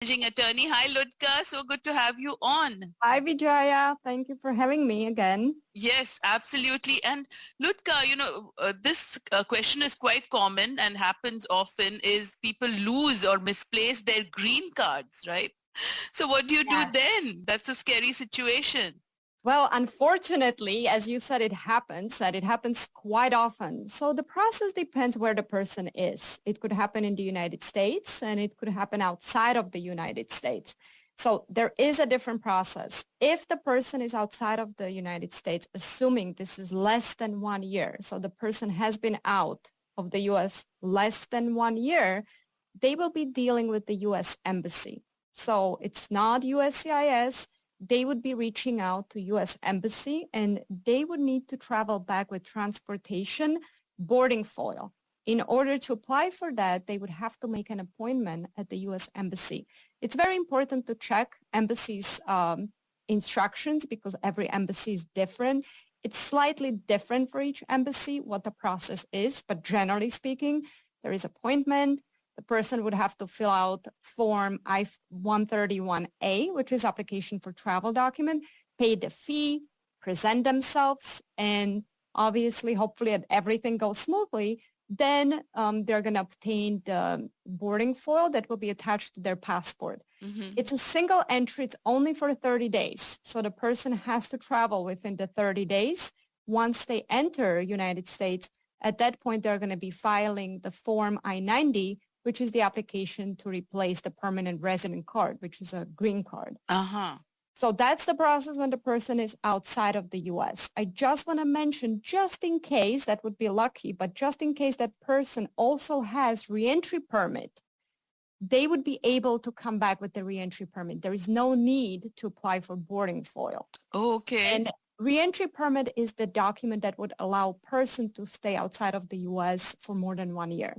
Managing Attorney. Hi, Ludka. So good to have you on. Hi, Vijaya. Thank you for having me again. Yes, absolutely. And Ludka, this question is quite common and happens often is people lose or misplace their green cards, right? So what do you do Yes. then? That's a scary situation. Well, unfortunately, as you said, it happens quite often. So the process depends where the person is. It could happen in the United States and it could happen outside of the United States. So there is a different process. If the person is outside of the United States, assuming this is less than 1 year, so the person has been out of the U.S. less than 1 year, they will be dealing with the U.S. Embassy. So it's not USCIS. They would be reaching out to U.S. Embassy and they would need to travel back with transportation boarding foil. In order to apply for that, they would have to make an appointment at the U.S. Embassy. It's very important to check embassy's instructions because every embassy is different. It's slightly different for each embassy what the process is, but generally speaking, there is appointment. The person would have to fill out form I-131A, which is application for travel document, pay the fee, present themselves, and obviously, hopefully, if everything goes smoothly, then they're going to obtain the boarding foil that will be attached to their passport. Mm-hmm. It's a single entry. It's only for 30 days. So the person has to travel within the 30 days. Once they enter United States, at that point, they're going to be filing the form I-90, which is the application to replace the permanent resident card, which is a green card. Uh-huh. So that's the process when the person is outside of the U.S. I just want to mention, just in case, that would be lucky, but just in case that person also has reentry permit, they would be able to come back with the reentry permit. There is no need to apply for boarding foil. Okay. And reentry permit is the document that would allow a person to stay outside of the U.S. for more than 1 year.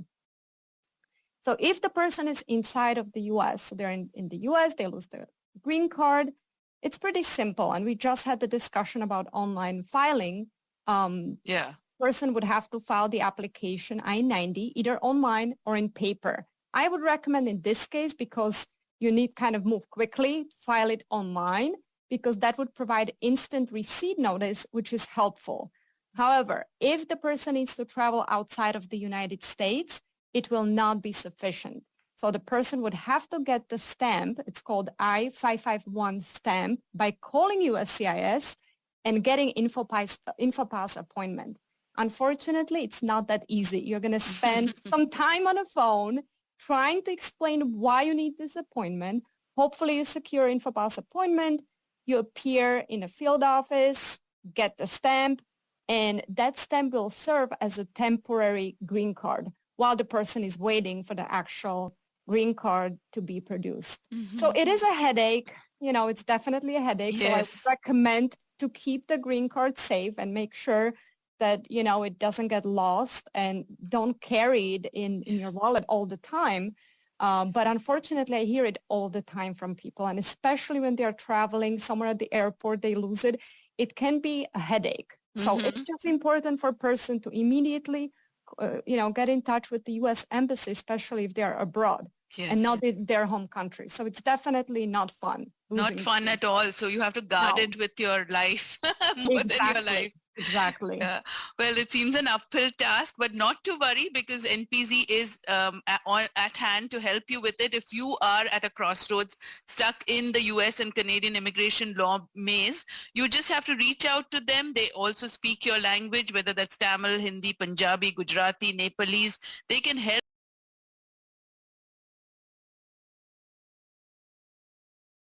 So if the person is inside of the U.S., so they're in the U.S., they lose the green card, it's pretty simple. And we just had the discussion about online filing. Person would have to file the application I-90 either online or in paper. I would recommend in this case, because you need kind of move quickly, file it online, because that would provide instant receipt notice, which is helpful. However, if the person needs to travel outside of the United States, it will not be sufficient. So the person would have to get the stamp, it's called I-551 stamp, by calling USCIS and getting InfoPass appointment. Unfortunately, it's not that easy. You're going to spend some time on a phone trying to explain why you need this appointment. Hopefully you secure InfoPass appointment, you appear in a field office, get the stamp, and that stamp will serve as a temporary green card while the person is waiting for the actual green card to be produced. Mm-hmm. So it is a headache. It's definitely a headache. Yes. So I would recommend to keep the green card safe and make sure that, it doesn't get lost and don't carry it in your wallet all the time. But unfortunately, I hear it all the time from people. And especially when they're traveling somewhere at the airport, they lose it. It can be a headache. So it's just important for a person to immediately get in touch with the U.S. Embassy, especially if they're abroad and not in their home country. So it's definitely not fun. Not fun at all. So you have to guard it with your life more than your life. Exactly. Well, it seems an uphill task, but not to worry because NPZ is at hand to help you with it. If you are at a crossroads stuck in the US and Canadian immigration law maze, you just have to reach out to them. They also speak your language, whether that's Tamil, Hindi, Punjabi, Gujarati, Nepalese. They can help.